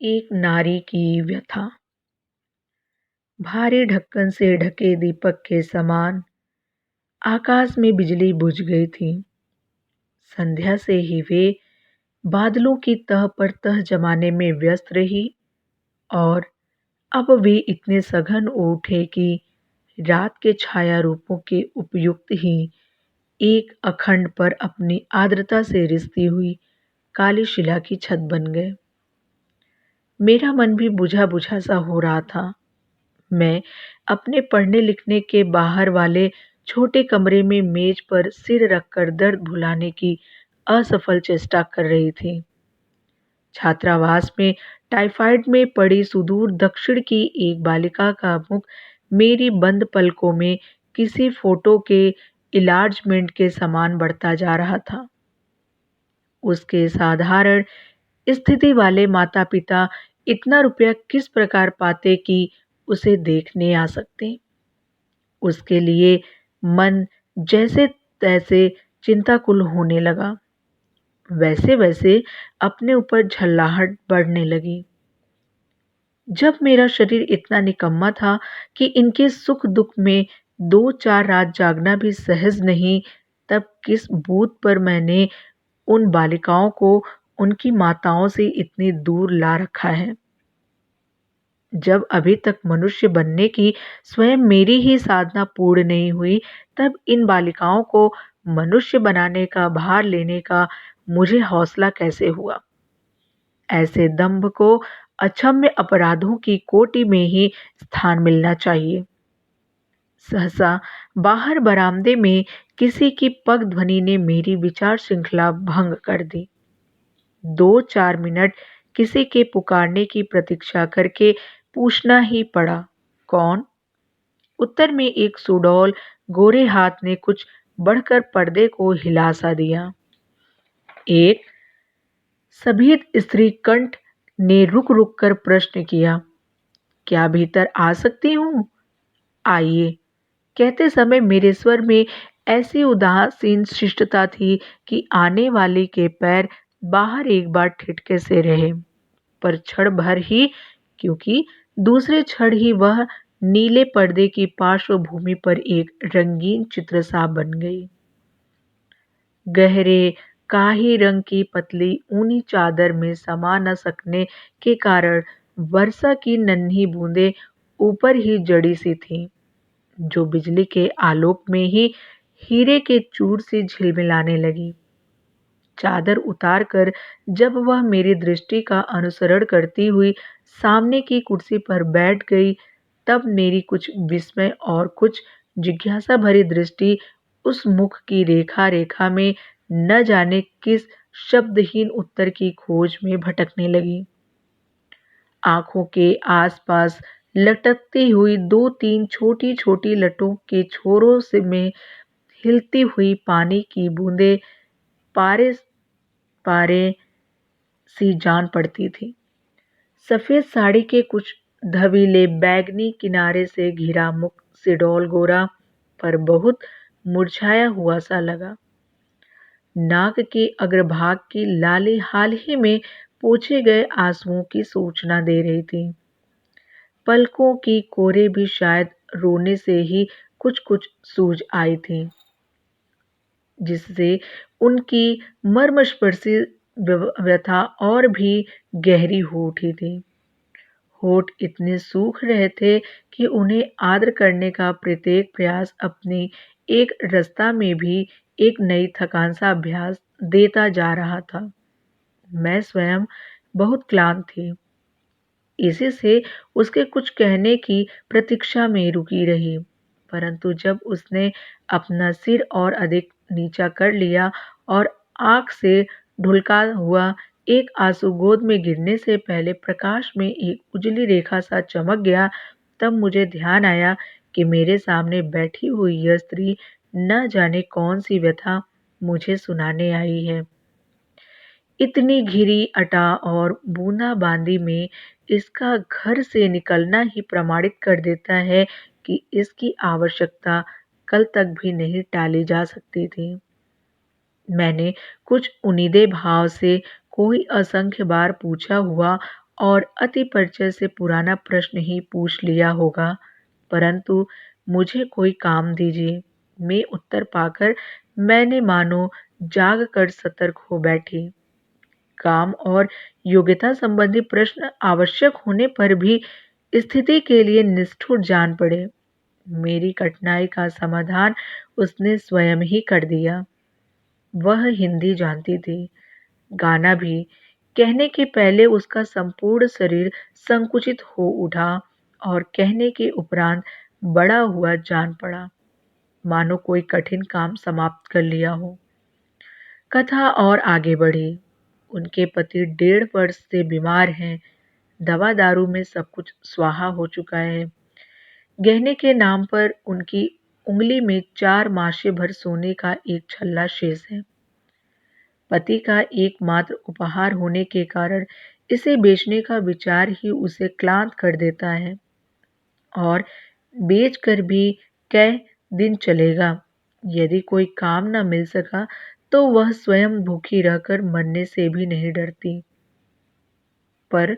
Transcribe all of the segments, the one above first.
एक नारी की व्यथा। भारी ढक्कन से ढके दीपक के समान आकाश में बिजली बुझ गई थी। संध्या से ही वे बादलों की तह पर तह जमाने में व्यस्त रही और अब वे इतने सघन उठे कि रात के छाया रूपों के उपयुक्त ही एक अखंड पर अपनी आर्द्रता से रिसती हुई काली शिला की छत बन गए। मेरा मन भी बुझा बुझा सा हो रहा था। मैं अपने पढ़ने लिखने के बाहर वाले छोटे कमरे में मेज पर सिर रखकर दर्द भुलाने की असफल चेष्टा कर रही थी। छात्रावास में टाइफाइड में पड़ी सुदूर दक्षिण की एक बालिका का मुख मेरी बंद पलकों में किसी फोटो के इलार्जमेंट के समान बढ़ता जा रहा था। उसके साधारण स्थिति वाले माता पिता इतना रुपया किस प्रकार पाते कि उसे देखने आ सकते। उसके लिए मन जैसे तैसे चिंताकुल होने लगा। वैसे वैसे अपने ऊपर झल्लाहट बढ़ने लगी। जब मेरा शरीर इतना निकम्मा था कि इनके सुख दुख में 2-4 रात जागना भी सहज नहीं, तब किस बूत पर मैंने उन बालिकाओं को उनकी माताओं से इतनी दूर ला रखा है। जब अभी तक मनुष्य बनने की स्वयं मेरी ही साधना पूर्ण नहीं हुई, तब इन बालिकाओं को मनुष्य बनाने का भार लेने का मुझे हौसला कैसे हुआ। ऐसे दंभ को अक्षम्य अपराधों की कोटि में ही स्थान मिलना चाहिए। सहसा बाहर बरामदे में किसी की पग ध्वनि ने मेरी विचार श्रृंखला भंग कर दी। 2-4 मिनट किसी के पुकारने की प्रतीक्षा करके पूछना ही पड़ा, कौन? उत्तर में एक सुडौल गोरे हाथ ने कुछ बढ़कर पर्दे को हिला सा दिया। एक सभीत स्त्री कंठ ने रुक रुक कर प्रश्न किया, क्या भीतर आ सकती हूँ? आइए। कहते समय मेरे स्वर में ऐसी उदासीन शिष्टता थी कि आने वाली के पैर बाहर एक बार ठिठके से रहे, पर क्षण भर ही, क्योंकि दूसरे क्षण ही वह नीले पर्दे की पार्श्वभूमि पर एक रंगीन चित्र सा बन गई। गहरे काही रंग की पतली ऊनी चादर में समा न सकने के कारण वर्षा की नन्ही बूंदें ऊपर ही जड़ी सी थीं, जो बिजली के आलोक में ही हीरे के चूर से झिलमिलाने लगी। चादर उतारकर जब वह मेरी दृष्टि का अनुसरण करती हुई सामने की कुर्सी पर बैठ गई, तब मेरी कुछ विस्मय और कुछ जिज्ञासा भरी दृष्टि उस मुख की रेखा रेखा में न जाने किस शब्दहीन उत्तर की खोज में भटकने लगी। आंखों के आसपास लटकती हुई 2-3 छोटी छोटी लटों के छोरों से में हिलती हुई पानी की बूंदें पारे पारे सी जान पड़ती थी। सफेद साड़ी के कुछ धवीले बैगनी किनारे से घिरा मुख सिडौल गोरा पर बहुत मुरझाया हुआ सा लगा। नाक के अग्रभाग की लाली हाल ही में पोंछे गए आंसुओं की सूचना दे रही थी। पलकों की कोरे भी शायद रोने से ही कुछ कुछ सूज आई थी, जिससे उनकी मर्मस्पर्शी व्यथा और भी गहरी हो उठी थी। होठ इतने सूख रहे थे कि उन्हें आर्द्र करने का प्रत्येक प्रयास अपनी एक रस्ता में भी एक नई थकान सा अभ्यास देता जा रहा था। मैं स्वयं बहुत क्लांत थी। इसी से उसके कुछ कहने की प्रतीक्षा में रुकी रही, परंतु जब उसने अपना सिर और अधिक नीचा कर लिया और आंख से ढुलका हुआ एक आंसू गोद में गिरने से पहले प्रकाश में एक उजली रेखा सा चमक गया, तब मुझे ध्यान आया कि मेरे सामने बैठी हुई यह स्त्री न जाने कौन सी व्यथा मुझे सुनाने आई है। इतनी घिरी अटा और बूंदाबांदी में इसका घर से निकलना ही प्रमाणित कर देता है कि इसकी आवश्यकता कल तक भी नहीं टाली जा सकती थी। मैंने कुछ उनीदे भाव से कोई असंख्य बार पूछा हुआ और अति परिचय से पुराना प्रश्न ही पूछ लिया होगा, परंतु मुझे कोई काम दीजिए। मैं उत्तर पाकर मैंने मानो जाग कर सतर्क हो बैठी। काम और योग्यता संबंधी प्रश्न आवश्यक होने पर भी स्थिति के लिए निष्ठुर जान पड़े। मेरी कठिनाई का समाधान उसने स्वयं ही कर दिया। वह हिंदी जानती थी, गाना भी। कहने के पहले उसका संपूर्ण शरीर संकुचित हो उठा और कहने के उपरांत बड़ा हुआ जान पड़ा, मानो कोई कठिन काम समाप्त कर लिया हो। कथा और आगे बढ़ी। उनके पति 1.5 वर्ष से बीमार हैं। दवा दारू में सब कुछ स्वाहा हो चुका है। गहने के नाम पर उनकी उंगली में 4 मासे भर सोने का एक छल्ला शेष है। पति का एकमात्र उपहार होने के कारण इसे बेचने का विचार ही उसे क्लांत कर देता है। और बेचकर भी कै दिन चलेगा। यदि कोई काम न मिल सका तो वह स्वयं भूखी रहकर मरने से भी नहीं डरती। पर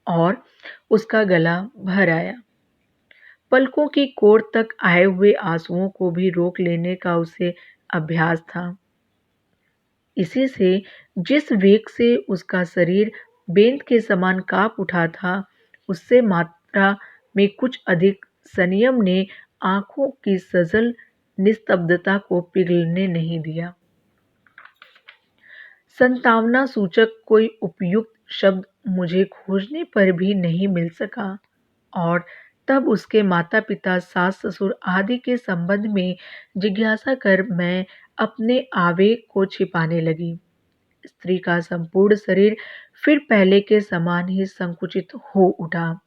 और उसका गला भर आया। पलकों की कोर तक आए हुए आंसुओं को भी रोक लेने का उसे अभ्यास था। इसी से जिस वेग से उसका शरीर बेंत के समान कांप उठा था, उससे मात्रा में कुछ अधिक संयम ने आंखों की सजल निस्तब्धता को पिघलने नहीं दिया। संतावना सूचक कोई उपयुक्त शब्द मुझे खोजने पर भी नहीं मिल सका और तब उसके माता पिता, सास ससुर आदि के संबंध में जिज्ञासा कर मैं अपने आवेग को छिपाने लगी। स्त्री का संपूर्ण शरीर फिर पहले के समान ही संकुचित हो उठा।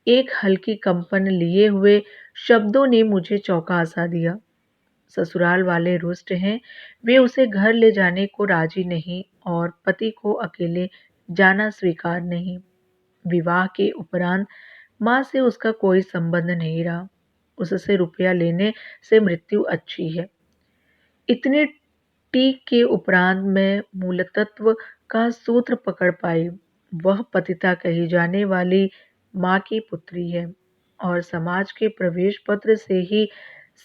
एक हल्की कंपन लिए हुए शब्दों ने मुझे चौंका सा दिया। ससुराल वाले रुष्ट हैं, वे उसे घर ले जाने को राजी नहीं और पति को अकेले जाना स्वीकार नहीं। विवाह के उपरांत माँ से उसका कोई संबंध नहीं रहा। उससे रुपया लेने से मृत्यु अच्छी है। इतने टीक के उपरांत मैं मूलतत्व का सूत्र पकड़ पाई। वह पतिता कही जाने वाली माँ की पुत्री है और समाज के प्रवेश पत्र से ही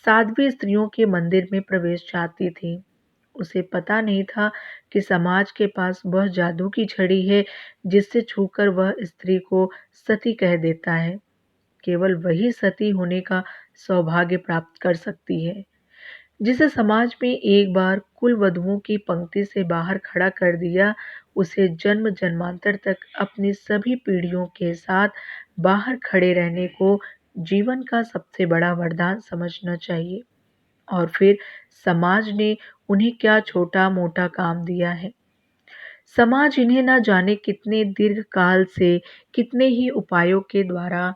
साध्वी स्त्रियों के मंदिर में प्रवेश चाहती थी। उसे पता नहीं था कि समाज के पास वह जादू की छड़ी है जिससे छूकर वह स्त्री को सती कह देता है। केवल वही सती होने का सौभाग्य प्राप्त कर सकती है, जिसे समाज में एक बार कुल वधुओं की पंक्ति से बाहर खड़ा कर दिया, उसे जन्म जन्मांतर तक अपनी सभी पीढ़ियों के साथ बाहर खड़े रहने को जीवन का सबसे बड़ा वरदान समझना चाहिए। और फिर समाज ने उन्हें क्या छोटा मोटा काम दिया है। समाज इन्हें न जाने कितने दीर्घ काल से कितने ही उपायों के द्वारा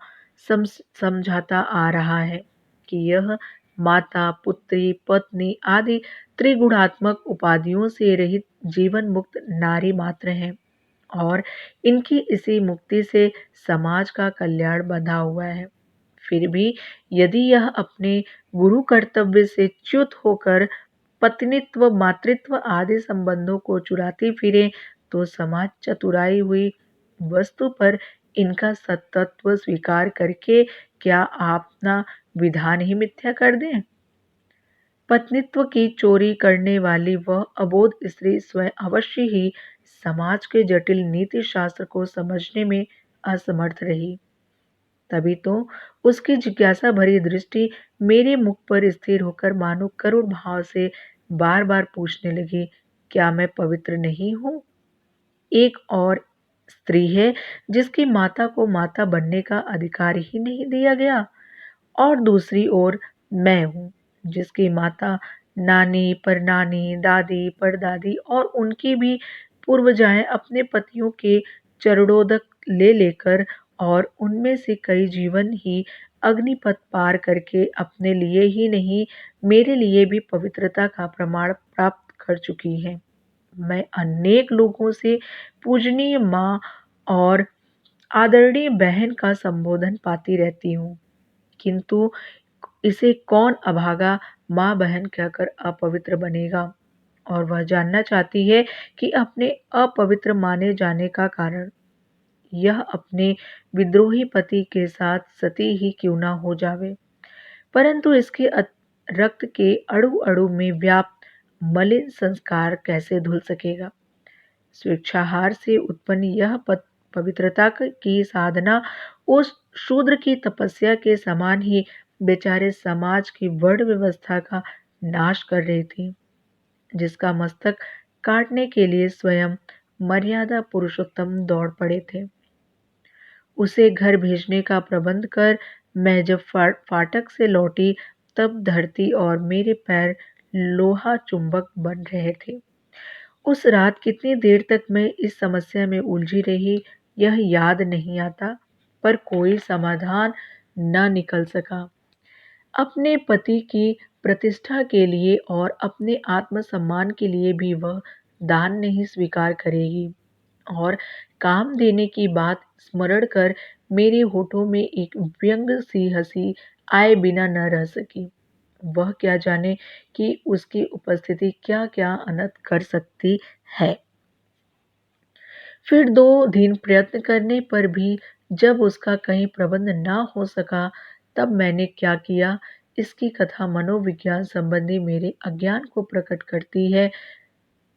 समझाता आ रहा है कि यह माता, पुत्री, पत्नी आदि त्रिगुणात्मक उपाधियों से रहित जीवन मुक्त नारी मात्र है और इनकी इसी मुक्ति से समाज का कल्याण बंधा हुआ है। फिर भी यदि यह अपने गुरु कर्तव्य से च्युत होकर पत्नीत्व, मातृत्व आदि संबंधों को चुराती फिरे तो समाज चतुराई हुई वस्तु पर इनका सत्तत्व स्वीकार करके क्या अपना विधान ही मिथ्या कर दें। पत्नीत्व की चोरी करने वाली वह अबोध स्त्री स्वयं अवश्य ही समाज के जटिल नीति शास्त्र को समझने में असमर्थ रही। तभी तो उसकी जिज्ञासा भरी दृष्टि मेरे मुख पर स्थिर होकर मानो करुण भाव से बार बार पूछने लगी, क्या मैं पवित्र नहीं हूँ? एक और स्त्री है जिसकी माता को माता बनने का अधिकार ही नहीं दिया गया और दूसरी ओर मैं हूँ जिसकी माता नानी, परनानी, दादी, परदादी और उनकी भी पूर्वजाएं अपने पतियों के चरणोदक ले लेकर और उनमें से कई जीवन ही अग्निपथ पार करके अपने लिए ही नहीं मेरे लिए भी पवित्रता का प्रमाण प्राप्त कर चुकी हैं। मैं अनेक लोगों से पूजनीय माँ और आदरणीय बहन का संबोधन पाती रहती हूँ, किंतु इसे कौन अभागा माँ बहन कहकर अपवित्र बनेगा। और वह जानना चाहती है कि अपने अपवित्र माने जाने का कारण। यह अपने विद्रोही पति के साथ सती ही क्यों न हो जावे, परंतु इसके रक्त के अणु अणु में व्याप्त मलिन संस्कार कैसे धुल सकेगा। स्वेच्छाहार से उत्पन्न यह पवित्रता की साधना उस शूद्र की तपस्या के समान ही बेचारे समाज की वर्ण व्यवस्था का नाश कर रही थी, जिसका मस्तक काटने के लिए स्वयं मर्यादा पुरुषोत्तम दौड़ पड़े थे। उसे घर भेजने का प्रबंध कर मैं जब फाटक से लौटी, तब धरती और मेरे पैर लोहा चुंबक बन रहे थे। उस रात कितनी देर तक मैं इस समस्या में उलझी रही, यह याद नहीं आता, पर कोई समाधान न निकल सका। अपने पति की प्रतिष्ठा के लिए और अपने आत्मसम्मान के लिए भी वह दान नहीं स्वीकार करेगी, और काम देने की बात स्मरण कर मेरे होठों में एक व्यंग सी हंसी आए बिना न रह सकी। वह क्या जाने कि उसकी उपस्थिति क्या क्या अनर्थ कर सकती है। फिर 2 दिन प्रयत्न करने पर भी जब उसका कहीं प्रबंध न हो सका, तब मैंने क्या किया, इसकी कथा मनोविज्ञान संबंधी मेरे अज्ञान को प्रकट करती है।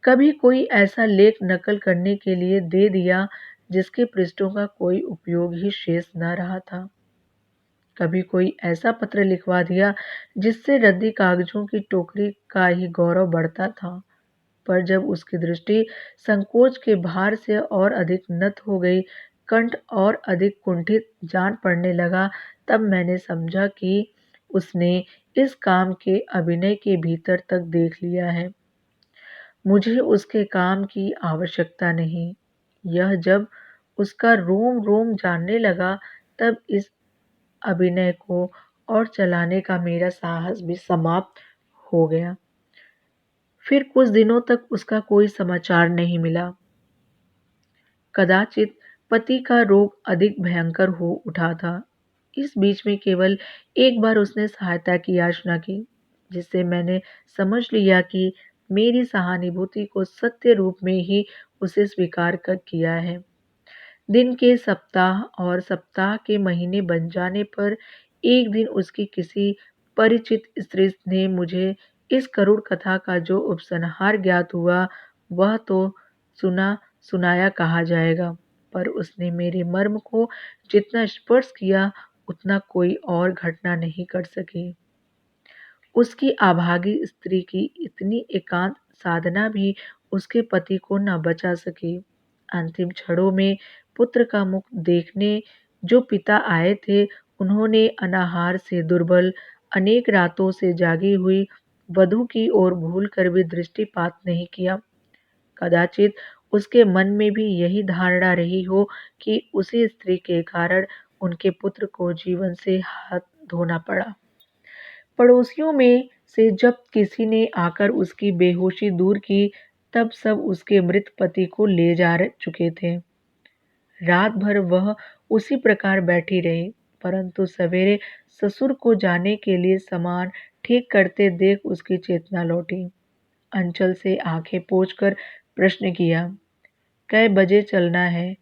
कभी कोई ऐसा लेख नकल करने के लिए दे दिया जिसके पृष्ठों का कोई उपयोग ही शेष न रहा था। कभी कोई ऐसा पत्र लिखवा दिया जिससे रद्दी कागजों की टोकरी का ही गौरव बढ़ता था। पर जब उसकी दृष्टि संकोच के भार से और अधिक नत हो गई, कंठ और अधिक कुंठित जान पड़ने लगा, तब मैंने समझा कि उसने इस काम के अभिनय के भीतर तक देख लिया है। मुझे उसके काम की आवश्यकता नहीं। यह जब उसका रोम रोम जानने लगा, तब इस अभिनय को और चलाने का मेरा साहस भी समाप्त हो गया। फिर कुछ दिनों तक उसका कोई समाचार नहीं मिला। कदाचित पति का रोग अधिक भयंकर हो उठा था। इस बीच में केवल एक बार उसने सहायता की याचना की, जिससे मैंने समझ लिया कि मेरी सहानुभूति को सत्य रूप में ही उसे स्वीकार कर किया है। दिन के सप्ताह और सप्ताह के महीने बन जाने पर एक दिन उसकी किसी परिचित स्त्री ने मुझे इस करुण कथा का जो उपसंहार ज्ञात हुआ, वह तो सुना सुनाया कहा जाएगा, पर उसने मेरे मर्म को जितना स्पर्श किया, उतना कोई और घटना नहीं कर सकी। उसकी अभागी स्त्री की इतनी एकांत साधना भी उसके पति को न बचा सकी। अंतिम क्षणों में पुत्र का मुख देखने जो पिता आए थे, उन्होंने अनाहार से दुर्बल, अनेक रातों से जागी हुई वधू की ओर भूल कर भी दृष्टिपात नहीं किया। कदाचित उसके मन में भी यही धारणा रही हो कि उसी स्त्री के कारण उनके पुत्र को जीवन से हाथ धोना पड़ा। पड़ोसियों में से जब किसी ने आकर उसकी बेहोशी दूर की, तब सब उसके मृत पति को ले जा चुके थे। रात भर वह उसी प्रकार बैठी रही, परंतु सवेरे ससुर को जाने के लिए सामान ठीक करते देख उसकी चेतना लौटी। अंचल से आंखें पोंछकर प्रश्न किया, कै बजे चलना है?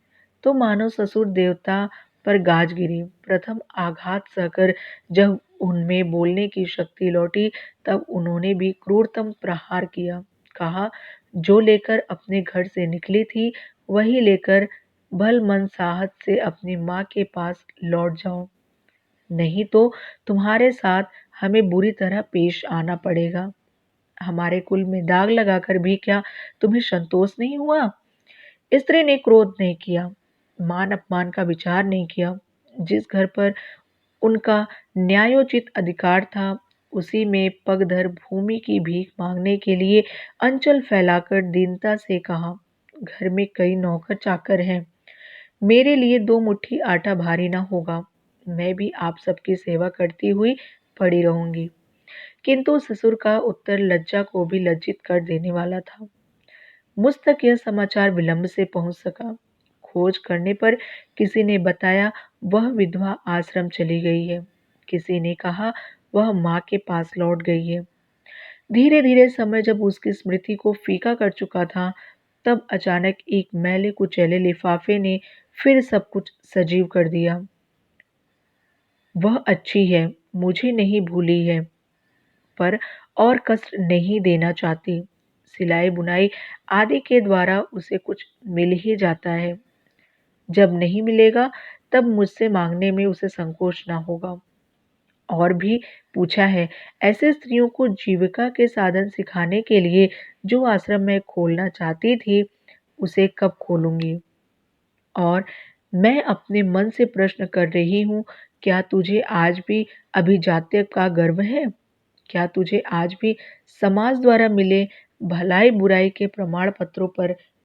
तो मानो ससुर देवता पर गाज गिरी। प्रथम आघात सहकर जब उनमें बोलने की शक्ति लौटी, तब उन्होंने भी क्रूरतम प्रहार किया। कहा, जो लेकर अपने घर से निकली थी, वही लेकर भल मन साहस से अपनी माँ के पास लौट जाओ, नहीं तो तुम्हारे साथ हमें बुरी तरह पेश आना पड़ेगा। हमारे कुल में दाग लगाकर भी क्या तुम्हें संतोष नहीं हुआ? स्त्री ने क्रोध नहीं किया, मान अपमान का विचार नहीं किया। जिस घर पर उनका न्यायोचित अधिकार था, उसी में पगधर भूमि की भीख मांगने के लिए अंचल फैलाकर दीनता से कहा, घर में कई नौकर चाकर हैं, मेरे लिए 2 मुट्ठी आटा भारी ना होगा, मैं भी आप सबकी सेवा करती हुई पड़ी रहूंगी। किंतु ससुर का उत्तर लज्जा को भी लज्जित कर देने वाला था। मुझ तक यह समाचार विलंब से पहुंच सका। खोज करने पर किसी ने बताया वह विधवा आश्रम चली गई है। किसी ने कहा वह माँ के पास लौट गई है। धीरे धीरे समय जब उसकी स्मृति को फीका कर चुका था, तब अचानक एक मैले कुचैले लिफाफे ने फिर सब कुछ सजीव कर दिया। वह अच्छी है, मुझे नहीं भूली है, पर और कष्ट नहीं देना चाहती। सिलाई-बुनाई आदि के द्वारा उसे कुछ मिल ही जाता है। जब नहीं मिलेगा, तब मुझसे माँगने में उसे संकोच ना होगा। और भी पूछा है, ऐसे स्त्रियों को जीविका के साधन सिखाने के लिए जो आश्रम मैं खोलना चाहती थी, उसे कब खोलूँगी? और मैं अपने मन से प्रश्न कर रही हूँ, क्या तुझे आज भी अभिजात्य का गर्व है? क्या तुझे आज भी समाज द्वारा मिले भलाई-बुराई के प्रमाण पत्रों पर